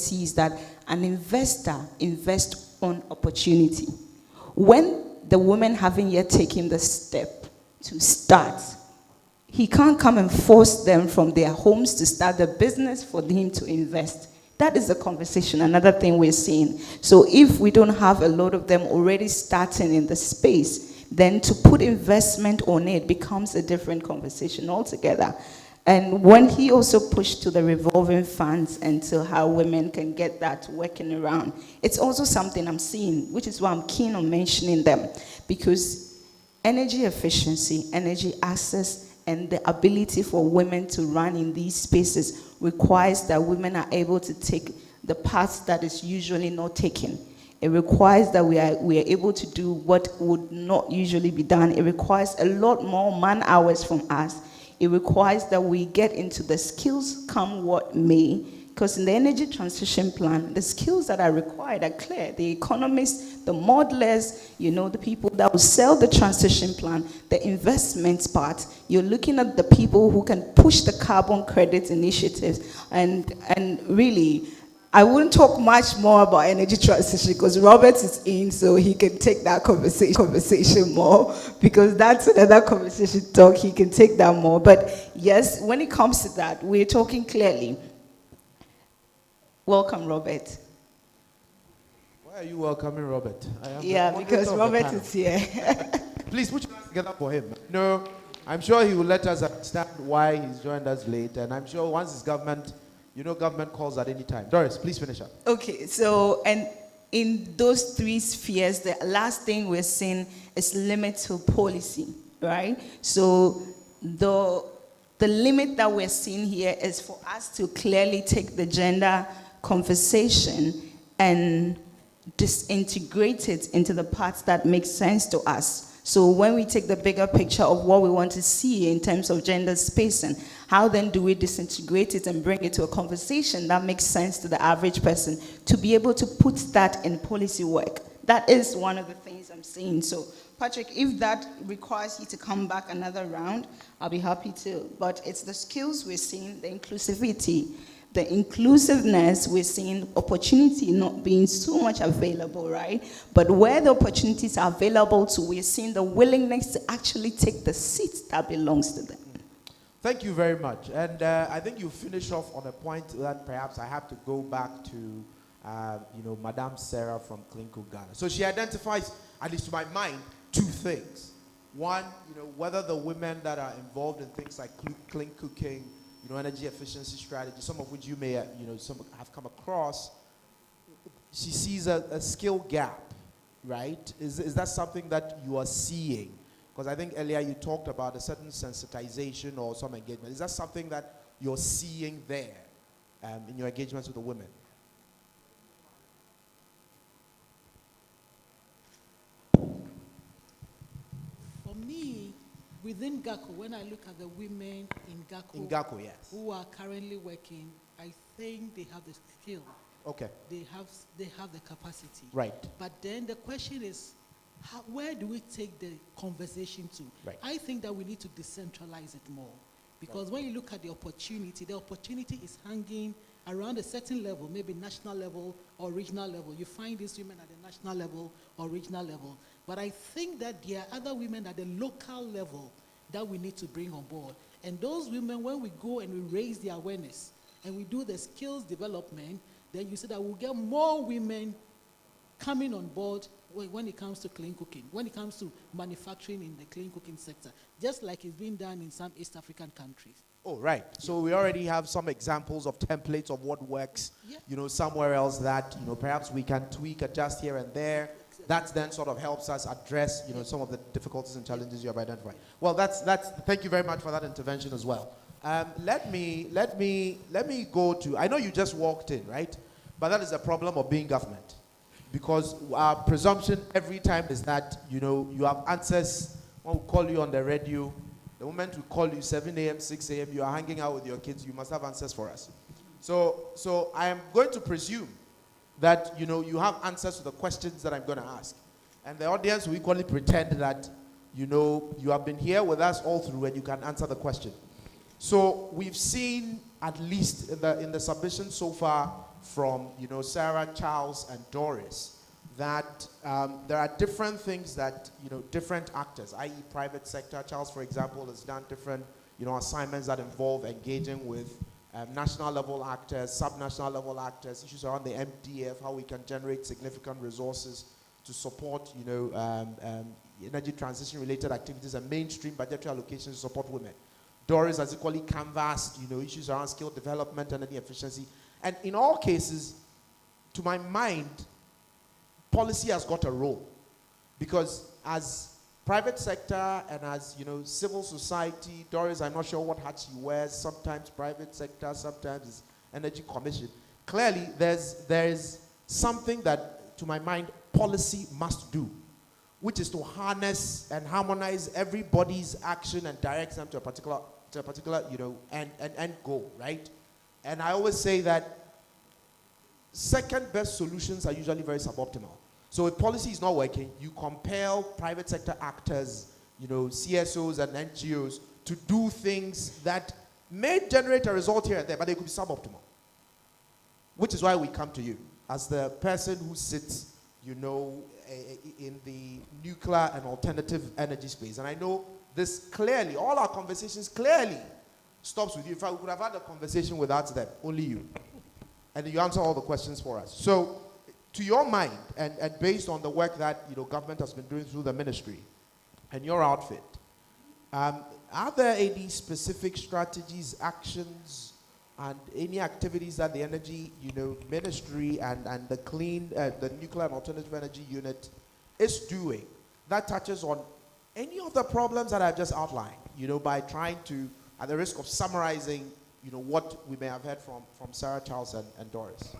sees that an investor invests on opportunity. When the women haven't yet taken the step to start, he can't come and force them from their homes to start the business for him to invest. That is the conversation, another thing we're seeing. So if we don't have a lot of them already starting in the space, then to put investment on it becomes a different conversation altogether. And when he also pushed to the revolving funds and to how women can get that working around, it's also something I'm seeing, which is why I'm keen on mentioning them. Because energy efficiency, energy access, and the ability for women to run in these spaces requires that women are able to take the path that is usually not taken. It requires that we are able to do what would not usually be done. It requires a lot more man hours from us. It requires that we get into the skills come what may, because in the energy transition plan, the skills that are required are clear. The economists, the modelers, the people that will sell the transition plan, the investments part. You're looking at the people who can push the carbon credit initiatives. And really, I wouldn't talk much more about energy transition because Robert is in, so he can take that conversation more, because that's another conversation talk. He can take that more. But yes, when it comes to that, we're talking clearly. Welcome, Robert. Why are you welcoming Robert? Because Robert is here. Please put your hands together for him. No, I'm sure he will let us understand why he's joined us late, and I'm sure once his government, government calls at any time. Doris, please finish up. Okay, so, and in those three spheres, the last thing we're seeing is limit to policy, right? So the limit that we're seeing here is for us to clearly take the gender conversation and disintegrate it into the parts that make sense to us. So when we take the bigger picture of what we want to see in terms of gender spacing, how then do we disintegrate it and bring it to a conversation that makes sense to the average person to be able to put that in policy work? That is one of the things I'm seeing. So Patrick, if that requires you to come back another round, I'll be happy to. But it's the skills we're seeing, the inclusivity, the inclusiveness, we're seeing opportunity not being so much available, right? But where the opportunities are available to, we're seeing the willingness to actually take the seat that belongs to them. Thank you very much. And I think you finish off on a point that perhaps I have to go back to, Madame Sarah from Clean Cook Ghana. So she identifies, at least to my mind, two things. One, whether the women that are involved in things like clean cooking, energy efficiency strategy, some of which you may, some have come across, she sees a skill gap, right? Is that something that you are seeing? Because I think earlier you talked about a certain sensitization or some engagement. Is that something that you're seeing there in your engagements with the women? For me, within GACO, when I look at the women in GACO, yes, who are currently working, I think they have the skill. Okay. They have the capacity. Right. But then the question is, where do we take the conversation to? Right. I think that we need to decentralize it more. Because when you look at the opportunity is hanging around a certain level, maybe national level or regional level. You find these women at the national level or regional level. But I think that there are other women at the local level that we need to bring on board. And those women, when we go and we raise the awareness and we do the skills development, then you see that we'll get more women coming on board when it comes to clean cooking, when it comes to manufacturing in the clean cooking sector, just like it's been done in some East African countries. Oh, right. So we already have some examples of templates of what works, somewhere else that, perhaps we can tweak, adjust here and there. That then sort of helps us address, some of the difficulties and challenges you have identified. Well, thank you very much for that intervention as well. Let me go to, I know you just walked in, right? But that is the problem of being government. Because our presumption every time is that, you have answers. When we call you on the radio, the moment we call you 7 a.m., 6 a.m., you are hanging out with your kids, you must have answers for us. So I am going to presume that, you have answers to the questions that I'm going to ask. And the audience will equally pretend that, you have been here with us all through and you can answer the question. So we've seen, at least in the submission so far, from, Sarah, Charles, and Doris, that there are different things that, different actors, i.e. private sector. Charles, for example, has done different, assignments that involve engaging with national level actors, subnational level actors, issues around the MDF, how we can generate significant resources to support, energy transition related activities and mainstream budgetary allocations to support women. Doris has equally canvassed, issues around skill development, energy efficiency. And in all cases, to my mind, policy has got a role. Because as private sector and as, civil society, Doris, I'm not sure what hat she wears, sometimes private sector, sometimes it's energy commission. Clearly, there is something that, to my mind, policy must do, which is to harness and harmonize everybody's action and direct them to a particular end goal, right? And I always say that second best solutions are usually very suboptimal. So if policy is not working, you compel private sector actors, CSOs and NGOs to do things that may generate a result here and there, but they could be suboptimal. Which is why we come to you as the person who sits, in the nuclear and alternative energy space. And I know this clearly, all our conversations clearly stops with you. In fact, we could have had a conversation without them, only you. And you answer all the questions for us. So, to your mind, and based on the work that government has been doing through the ministry and your outfit, are there any specific strategies, actions, and any activities that the energy, ministry and the nuclear and alternative energy unit is doing that touches on any of the problems that I've just outlined, by trying to, at the risk of summarizing, what we may have heard from Sarah, Charles, and Doris?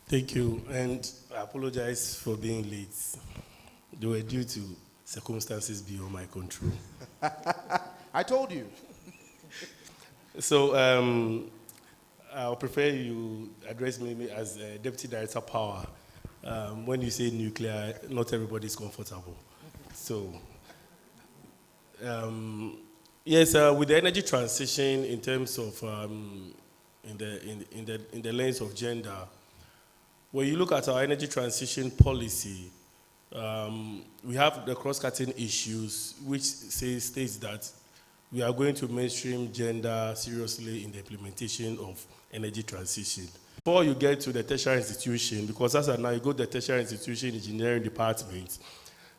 Thank you, and I apologize for being late. They were due to circumstances beyond my control. I told you. So I'll prefer you address me as Deputy Director Power. When you say nuclear, not everybody is comfortable. So yes, with the energy transition in terms of in the lens of gender, when you look at our energy transition policy, we have the cross-cutting issues, which states that we are going to mainstream gender seriously in the implementation of energy transition. Before you get to the tertiary institution, because as of now you go to the tertiary institution engineering department,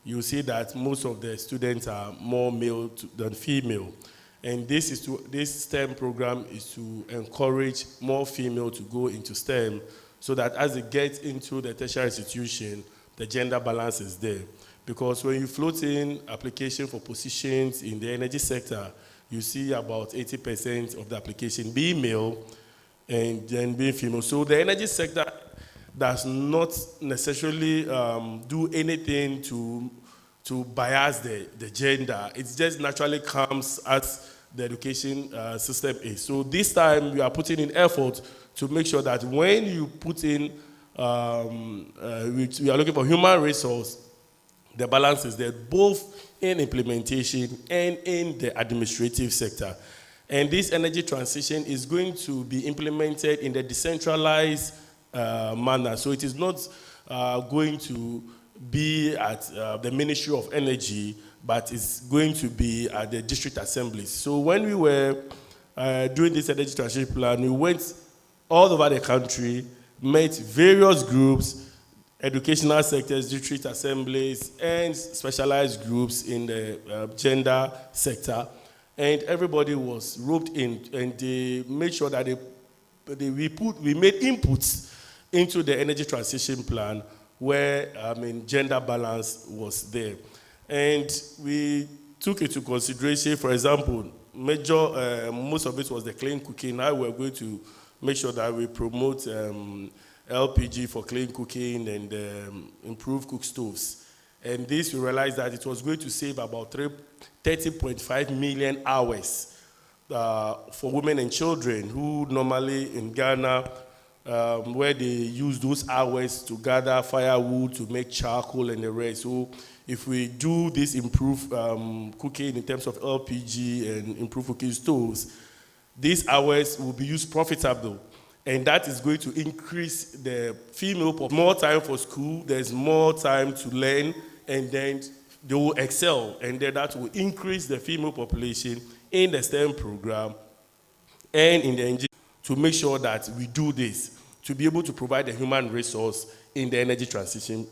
you see that most of the students are more male than female. And this STEM program is to encourage more female to go into STEM so that as they get into the tertiary institution, the gender balance is there. Because when you float in application for positions in the energy sector, you see about 80% of the application being male and then being female. So the energy sector does not necessarily do anything to bias the gender. It just naturally comes as the education system is. So this time we are putting in effort to make sure that when you put in, we are looking for human resource, the balance is there, both in implementation and in the administrative sector. And this energy transition is going to be implemented in the decentralized manner. So it is not going to be at the Ministry of Energy, but it's going to be at the district assemblies. So when we were doing this energy transition plan, we went all over the country, met various groups, educational sectors, district assemblies, and specialized groups in the gender sector. And everybody was roped in, and they made sure that we made inputs into the energy transition plan where gender balance was there. And we took into consideration, for example, most of it was the clean cooking. Now we're going to make sure that we promote LPG for clean cooking and improve cook stoves. And this, we realized that it was going to save about 30.5 million hours for women and children who normally in Ghana, where they use those hours to gather firewood to make charcoal and the rest. So if we do this improve cooking in terms of LPG and improve cooking stoves, these hours will be used profitably. And that is going to increase the female more time for school, there's more time to learn, and then they will excel. And then that will increase the female population in the STEM program and in the engineering, to make sure that we do this, to be able to provide the human resource in the energy transition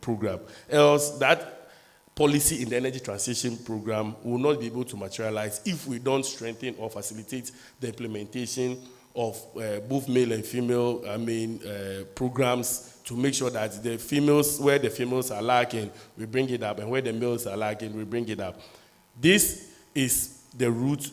program. Else, that policy in the energy transition program will not be able to materialize if we don't strengthen or facilitate the implementation of both male and female, programs, to make sure that the females, where the females are lacking, we bring it up, and where the males are lacking, we bring it up. This is the root